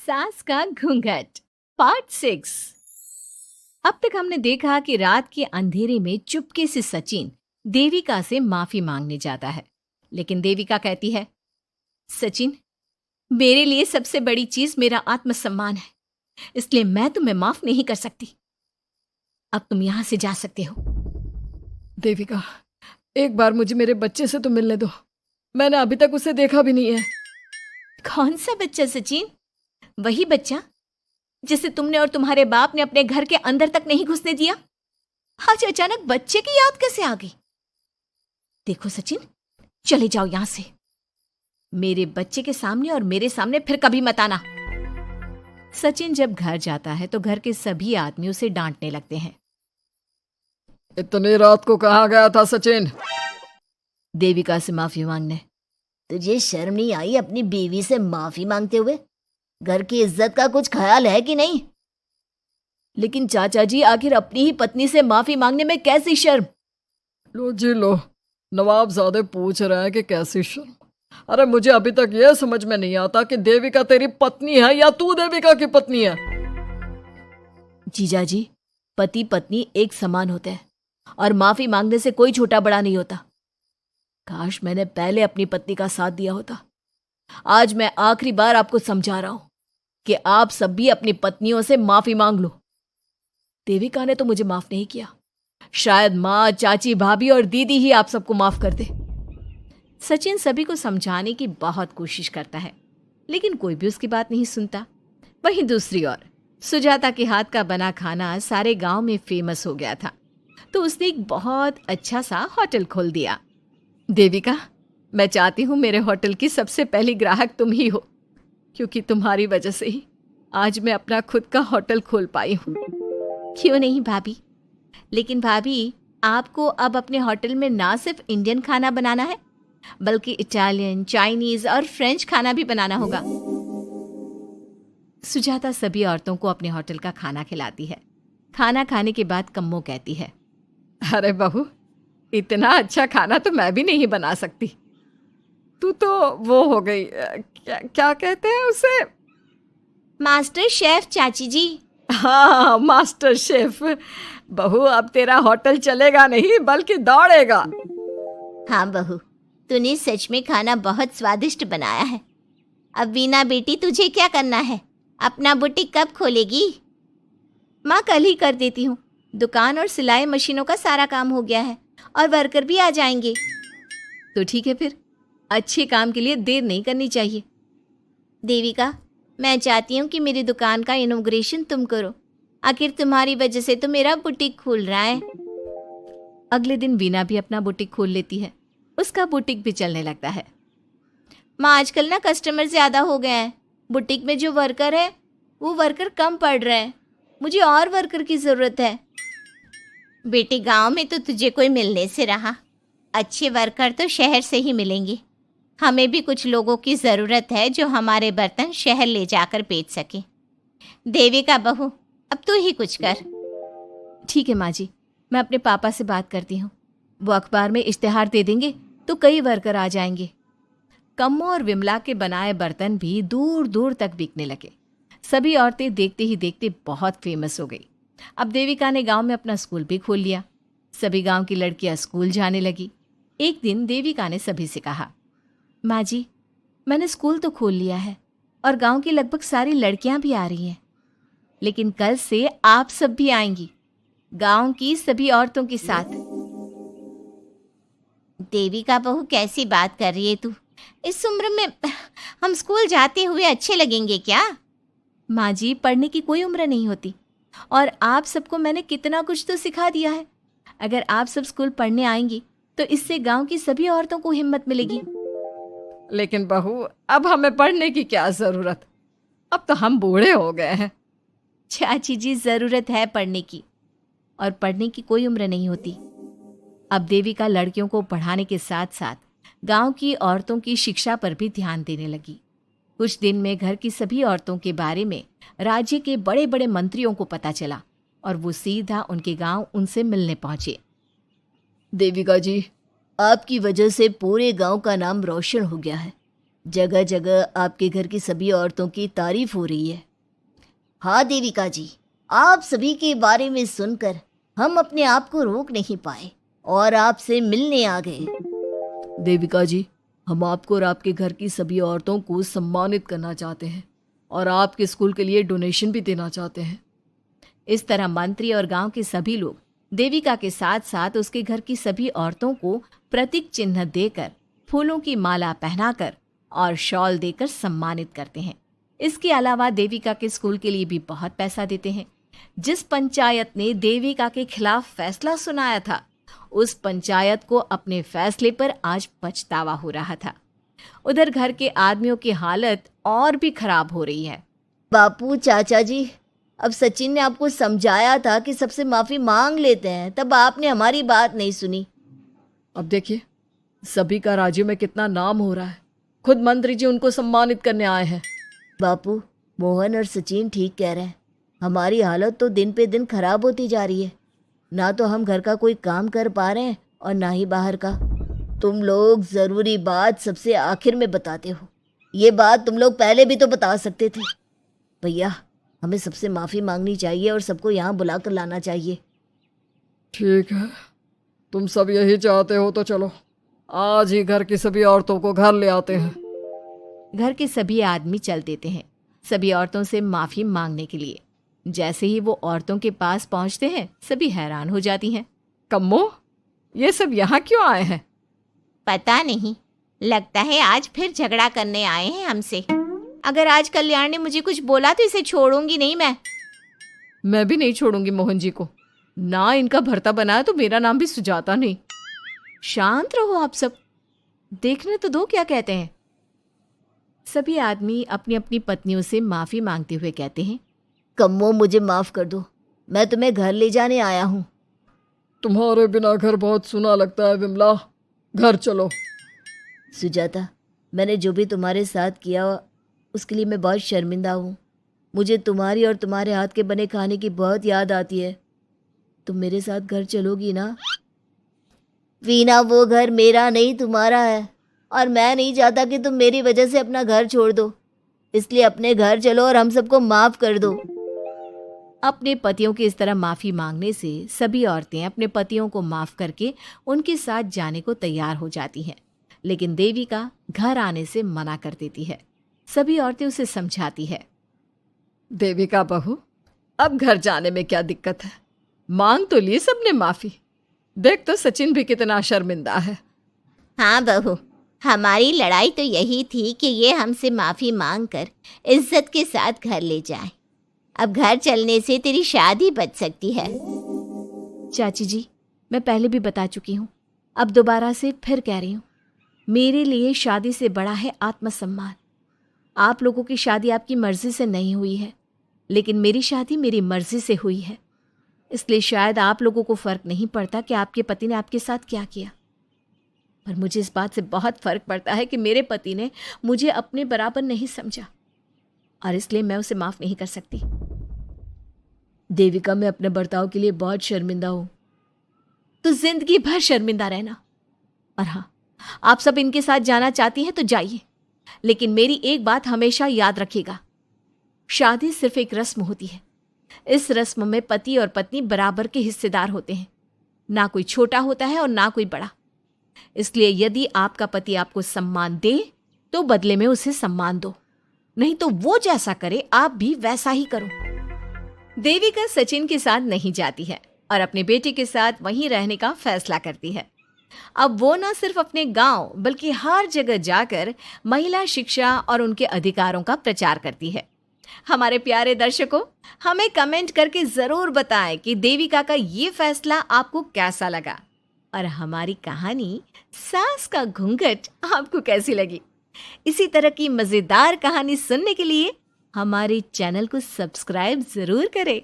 सास का घूंघट पार्ट 6। अब तक हमने देखा कि रात के अंधेरे में चुपके से सचिन देविका से माफी मांगने जाता है, लेकिन देविका कहती है, सचिन, मेरे लिए सबसे बड़ी चीज मेरा आत्मसम्मान है, इसलिए मैं तुम्हें माफ नहीं कर सकती। अब तुम यहां से जा सकते हो। देविका, एक बार मुझे मेरे बच्चे से तो मिलने दो। मैंने अभी तक उसे देखा भी नहीं है। कौन सा बच्चा सचिन? वही बच्चा जिसे तुमने और तुम्हारे बाप ने अपने घर के अंदर तक नहीं घुसने दिया। आज अचानक बच्चे की याद कैसे आ गई? देखो सचिन, चले जाओ यहां से। मेरे बच्चे के सामने और मेरे सामने फिर कभी मत आना। सचिन जब घर जाता है तो घर के सभी आदमी उसे डांटने लगते हैं। इतनी रात को कहाँ गया था सचिन? देविका से माफी मांगने। तुझे शर्म नहीं आई अपनी बीवी से माफी मांगते हुए? घर की इज्जत का कुछ ख्याल है कि नहीं? लेकिन चाचा जी, आखिर अपनी ही पत्नी से माफी मांगने में कैसी शर्म? लो जी लो, नवाबजादे पूछ रहे हैं कि कैसी शर्म। अरे मुझे अभी तक यह समझ में नहीं आता कि देविका तेरी पत्नी है या तू देविका की पत्नी है। जीजा जी, पति पत्नी एक समान होते हैं और माफी मांगने से कोई छोटा बड़ा नहीं होता। काश मैंने पहले अपनी पत्नी का साथ दिया होता। आज मैं आखिरी बार आपको समझा रहा हूं कि आप सब भी अपनी पत्नियों से माफी मांग लो। देविका ने तो मुझे माफ नहीं किया, शायद माँ, चाची, भाभी और दीदी ही आप सबको माफ कर दे। सचिन सभी को समझाने की बहुत कोशिश करता है, लेकिन कोई भी उसकी बात नहीं सुनता। वहीं दूसरी ओर सुजाता के हाथ का बना खाना सारे गांव में फेमस हो गया था, तो उसने एक बहुत अच्छा सा होटल खोल दिया। देविका, मैं चाहती हूँ मेरे होटल की सबसे पहली ग्राहक तुम ही हो, क्योंकि तुम्हारी वजह से ही आज मैं अपना खुद का होटल खोल पाई हूँ। क्यों नहीं भाभी? लेकिन भाभी, आपको अब अपने होटल में ना सिर्फ इंडियन खाना बनाना है, बल्कि इटालियन, चाइनीज और फ्रेंच खाना भी बनाना होगा। सुजाता सभी औरतों को अपने होटल का खाना खिलाती है। खाना खाने के बाद कम्मो कहती है, अरे बहू, इतना अच्छा खाना तो मैं भी नहीं बना सकती। तू तो वो हो गई, क्या कहते हैं उसे? मास्टर शेफ चाची जी। हाँ, मास्टर शेफ। बहू, अब तेरा होटल चलेगा नहीं बल्कि दौड़ेगा। हाँ बहू, तूने सच में खाना बहुत स्वादिष्ट बनाया है। अब वीना बेटी, तुझे क्या करना है? अपना बुटीक कब खोलेगी? माँ, कल ही कर देती हूँ। दुकान और सिलाई मशीनों का सारा काम हो गया है और वर्कर भी आ जाएंगे। तो ठीक है, फिर अच्छे काम के लिए देर नहीं करनी चाहिए। देविका, मैं चाहती हूँ कि मेरी दुकान का इनॉग्रेशन तुम करो। आखिर तुम्हारी वजह से तो मेरा बुटीक खुल रहा है। अगले दिन वीना भी अपना बुटीक खोल लेती है। उसका बुटीक भी चलने लगता है। माँ, आजकल ना कस्टमर ज़्यादा हो गए हैं। बुटीक में जो वर्कर है वो वर्कर कम पड़ रहे हैं। मुझे और वर्कर की ज़रूरत है। बेटी, गांव में तो तुझे कोई मिलने से रहा। अच्छे वर्कर तो शहर से ही मिलेंगे। हमें भी कुछ लोगों की ज़रूरत है जो हमारे बर्तन शहर ले जाकर बेच सके। देविका बहू, अब तू ही कुछ कर। ठीक है माँ जी, मैं अपने पापा से बात करती हूँ। वो अखबार में इश्तिहार दे देंगे तो कई वर्कर आ जाएंगे। कम्मो और विमला के बनाए बर्तन भी दूर दूर तक बिकने लगे। सभी औरतें देखते ही देखते बहुत फेमस हो गई। अब देविका ने गांव में अपना स्कूल भी खोल लिया। सभी गांव की लड़कियां स्कूल जाने लगी। एक दिन देविका ने सभी से कहा, माँ जी, मैंने स्कूल तो खोल लिया है और गांव की लगभग सारी लड़कियां भी आ रही हैं, लेकिन कल से आप सब भी आएंगी, गांव की सभी औरतों के साथ। देविका बहू, कैसी बात कर रही है तू? इस उम्र में हम स्कूल जाते हुए अच्छे लगेंगे क्या? माँ जी, पढ़ने की कोई उम्र नहीं होती और आप सबको मैंने कितना कुछ तो सिखा दिया है। अगर आप सब स्कूल पढ़ने आएंगी तो इससे गांव की सभी औरतों को हिम्मत मिलेगी। लेकिन बहू, अब हमें पढ़ने की क्या जरूरत? अब तो हम बूढ़े हो गए हैं। चाची जी, जरूरत है पढ़ने की, और पढ़ने की कोई उम्र नहीं होती। अब देविका लड़कियों को पढ़ाने के साथ साथ गांव की औरतों की शिक्षा पर भी ध्यान देने लगी। कुछ दिन में घर की सभी औरतों के बारे में राज्य के बड़े बड़े मंत्रियों को पता चला और वो सीधा उनके गांव उनसे मिलने पहुंचे। देविका जी, आपकी वजह से पूरे गांव का नाम रोशन हो गया है। जगह जगह आपके घर की सभी औरतों की तारीफ हो रही है। हाँ देविका जी, आप सभी के बारे में सुनकर हम अपने आप को रोक नहीं पाए और आपसे मिलने आ गए। देविका जी, हम आपको और आपके घर की सभी औरतों को सम्मानित करना चाहते हैं और आपके स्कूल के लिए डोनेशन भी देना चाहते हैं। इस तरह मंत्री और गांव के सभी लोग देविका के साथ साथ उसके घर की सभी औरतों को प्रतीक चिन्ह देकर, फूलों की माला पहनाकर और शॉल देकर सम्मानित करते हैं। इसके अलावा देविका के स्कूल के लिए भी बहुत पैसा देते हैं। जिस पंचायत ने देविका के खिलाफ फैसला सुनाया था, उस पंचायत को अपने फैसले पर आज पछतावा हो रहा था। उधर घर के आदमियों की हालत और भी खराब हो रही है। बापू, चाचा जी, अब सचिन ने आपको समझाया था कि सबसे माफी मांग लेते हैं, तब आपने हमारी बात नहीं सुनी। अब देखिए, सभी का राज्य में कितना नाम हो रहा है। खुद मंत्री जी उनको सम्मानित करने आए हैं। बापू, मोहन और सचिन ठीक कह रहे हैं। हमारी हालत तो दिन पे दिन खराब होती जा रही है। ना तो हम घर का कोई काम कर पा रहे हैं और ना ही बाहर का। तुम लोग ज़रूरी बात सबसे आखिर में बताते हो। ये बात तुम लोग पहले भी तो बता सकते थे। भैया, हमें सबसे माफ़ी मांगनी चाहिए और सबको यहाँ बुला कर लाना चाहिए। ठीक है, तुम सब यही चाहते हो तो चलो, आज ही घर की सभी औरतों को घर ले आते हैं। घर के सभी आदमी चल देते हैं सभी औरतों से माफ़ी मांगने के लिए। जैसे ही वो औरतों के पास पहुंचते हैं, सभी हैरान हो जाती हैं। कम्मो, ये सब यहाँ क्यों आए हैं? पता नहीं, लगता है आज फिर झगड़ा करने आए हैं हमसे। अगर आज कल्याण ने मुझे कुछ बोला तो इसे छोड़ूंगी नहीं मैं भी नहीं छोड़ूंगी मोहन जी को। ना इनका भरता बनाया तो मेरा नाम भी सुजाता नहीं। शांत रहो आप सब, देखने तो दो क्या कहते हैं। सभी आदमी अपनी अपनी पत्नियों से माफ़ी मांगते हुए कहते हैं, कम्मो, मुझे माफ़ कर दो, मैं तुम्हें घर ले जाने आया हूँ। तुम्हारे बिना घर बहुत सुना लगता है विमला, घर चलो। सुजाता, मैंने जो भी तुम्हारे साथ किया उसके लिए मैं बहुत शर्मिंदा हूँ। मुझे तुम्हारी और तुम्हारे हाथ के बने खाने की बहुत याद आती है। तुम मेरे साथ घर चलोगी ना? वीना, वो घर मेरा नहीं तुम्हारा है और मैं नहीं चाहता कि तुम मेरी वजह से अपना घर छोड़ दो। इसलिए अपने घर चलो और हम सबको माफ़ कर दो। अपने पतियों की इस तरह माफ़ी मांगने से सभी औरतें अपने पतियों को माफ़ करके उनके साथ जाने को तैयार हो जाती हैं। लेकिन देविका घर आने से मना कर देती है। सभी औरतें उसे समझाती है, देविका बहू, अब घर जाने में क्या दिक्कत है? मांग तो ली सबने माफ़ी। देख तो सचिन भी कितना शर्मिंदा है। हाँ बहू, हमारी लड़ाई तो यही थी कि ये हमसे माफ़ी मांग कर इज्जत के साथ घर ले जाए। अब घर चलने से तेरी शादी बच सकती है। चाची जी, मैं पहले भी बता चुकी हूँ, अब दोबारा से फिर कह रही हूँ, मेरे लिए शादी से बड़ा है आत्मसम्मान। आप लोगों की शादी आपकी मर्जी से नहीं हुई है, लेकिन मेरी शादी मेरी मर्जी से हुई है। इसलिए शायद आप लोगों को फ़र्क नहीं पड़ता कि आपके पति ने आपके साथ क्या किया, पर मुझे इस बात से बहुत फ़र्क पड़ता है कि मेरे पति ने मुझे अपने बराबर नहीं समझा और इसलिए मैं उसे माफ़ नहीं कर सकती। देविका, मैं अपने बर्ताव के लिए बहुत शर्मिंदा हूँ। तो जिंदगी भर शर्मिंदा रहना। और हाँ, आप सब इनके साथ जाना चाहती हैं तो जाइए, लेकिन मेरी एक बात हमेशा याद रखिएगा, शादी सिर्फ एक रस्म होती है। इस रस्म में पति और पत्नी बराबर के हिस्सेदार होते हैं, ना कोई छोटा होता है और ना कोई बड़ा। इसलिए यदि आपका पति आपको सम्मान दे तो बदले में उसे सम्मान दो, नहीं तो वो जैसा करे आप भी वैसा ही करो। देविका सचिन के साथ नहीं जाती है और अपने बेटे के साथ वहीं रहने का फैसला करती है। अब वो न सिर्फ अपने गांव बल्कि हर जगह जाकर महिला शिक्षा और उनके अधिकारों का प्रचार करती है। हमारे प्यारे दर्शकों, हमें कमेंट करके ज़रूर बताएं कि देविका का ये फैसला आपको कैसा लगा और हमारी कहानी सास का घूंघट आपको कैसी लगी। इसी तरह की मज़ेदार कहानी सुनने के लिए हमारे चैनल को सब्सक्राइब ज़रूर करें।